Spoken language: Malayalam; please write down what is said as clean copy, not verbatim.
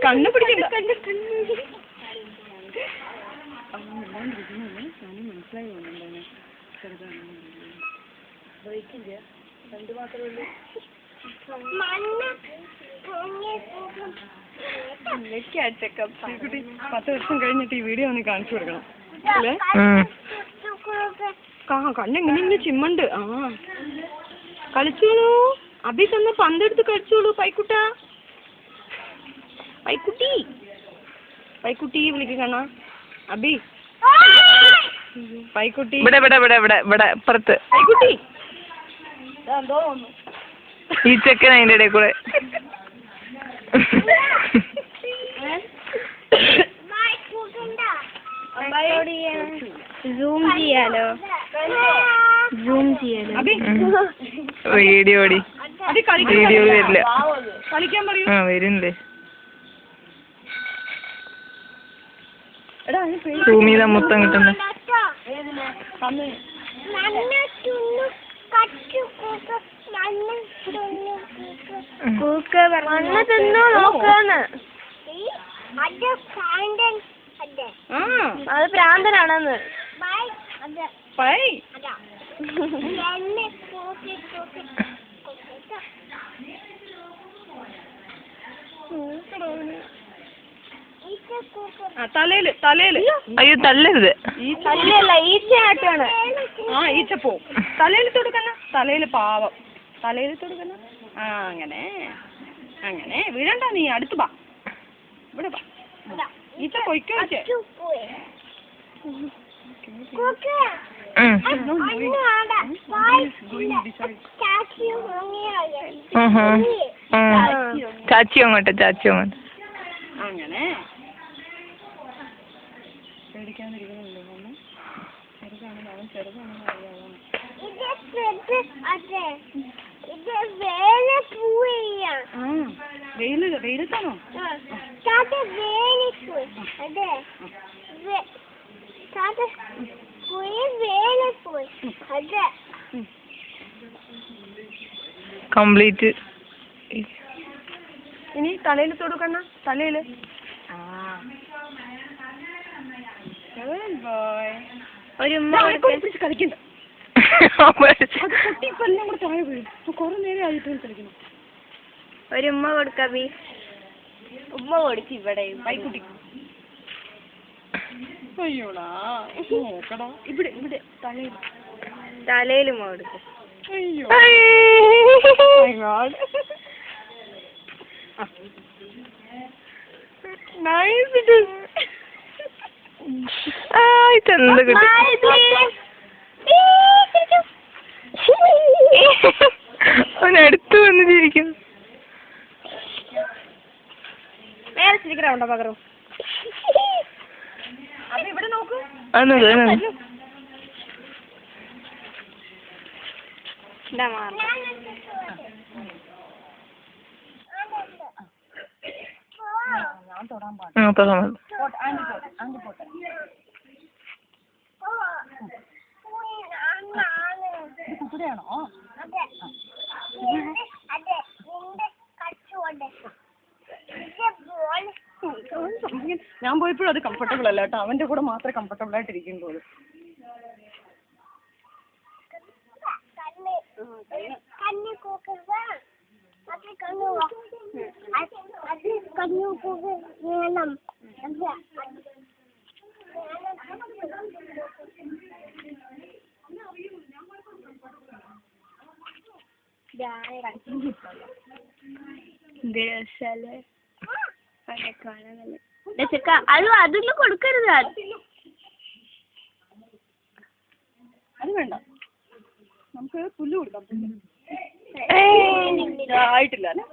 കണ്ണ് പിടിക്കണ്ട. മനസ്സിലായി കുട്ടി 10 വർഷം കഴിഞ്ഞിട്ട് ഈ വീഡിയോ ഒന്ന് കാണിച്ചു കൊടുക്കണം അല്ലേ? കണ്ണെങ്ങനെ ചിമ്മണ്ട്. ആ കളിച്ചോളൂ. അബി തന്ന പന്തെടുത്ത് കളിച്ചോളൂ. പൈക്കുട്ട പൈക്കുട്ടി പൈക്കുട്ടി വിളിക്ക് കാണാ. അബി പൈക്കുട്ടി പുറത്ത് പൈക്കുട്ടി ഈ ചെക്കൻ അതിന്റെ ഇടയിൽ കൂടെ. വീഡിയോ ഓടി വീഡിയോ വരില്ല. ആ വരുന്നില്ലേ? സൂം ചെയ്താ മൊത്തം കിട്ടുന്നേ. അത് പ്രാന്തനാണെന്ന്. തലയില് തലയില്. അയ്യോ തല്ലരുത്. ഈച്ചയാട്ടാണ്. ആ ഈച്ച പോവും. തലയിൽ തൊടുക്കണ. തലയില് പാവം. തലയിൽ തൊടുക്കണ. ആ അങ്ങനെ അങ്ങനെ വീഴണ്ട. നീ അടുത്ത് പാ. ഇവിടെ പാ. ഈച്ച പൊയ്ക്കോ. ചാച്ചി അങ്ങോട്ടെ ചാച്ചി അങ്ങോട്ട്. അങ്ങനെ പേടിക്കാതിരിക്കണല്ലോ. ചെറുതാണെന്ന് അവൻ ചെറുതാണെന്ന് അറിയാതാണ്. വെയിലത്താണോ? കംപ്ലീറ്റ്. ഇനി തലയിൽ തൊടുക്കണ്ണ. തലയില്. ഒരു കളിക്കണ്ട. കുട്ടിപ്പെല്ലാം കൂടെ താഴെ വീഴും. കുറെ നേരം ആയിട്ട് കളിക്കുന്നു. ഒരു ഉമ്മ കൊടുക്കബി. ഉമ്മ കൊടുക്കും ഇവിടെ. പൈക്കുട്ടി. അയ്യോടാ നോക്കടാ. ഇവിടെ ഇവിടെ തലയിൽ. തലയിൽ ഉമ്മ കൊടുക്കും. അയ്യോ ചന്ത കിട്ടി. അവനടുത്ത് വന്നിരിക്കുന്നു. വേറെ ചിരിക്കണുണ്ടോ പകരം? അത് ഇവിടെ നോക്കൂ. ഞാൻ തൊടാൻ പാടില്ല. കുട്ടിയാണോ? ഞാൻ പോയപ്പോഴും അത് കംഫർട്ടബിൾ അല്ല കേട്ടോ. അവന്റെ കൂടെ മാത്രമേ കംഫർട്ടബിൾ ആയിട്ട് ഇരിക്കുന്നുള്ളൂ. അതൊന്നും കൊടുക്കരുത്. അത് വേണ്ട. നമുക്ക് പുല്ല് കൊടുക്കാം. ആയിട്ടില്ല അല്ലേ?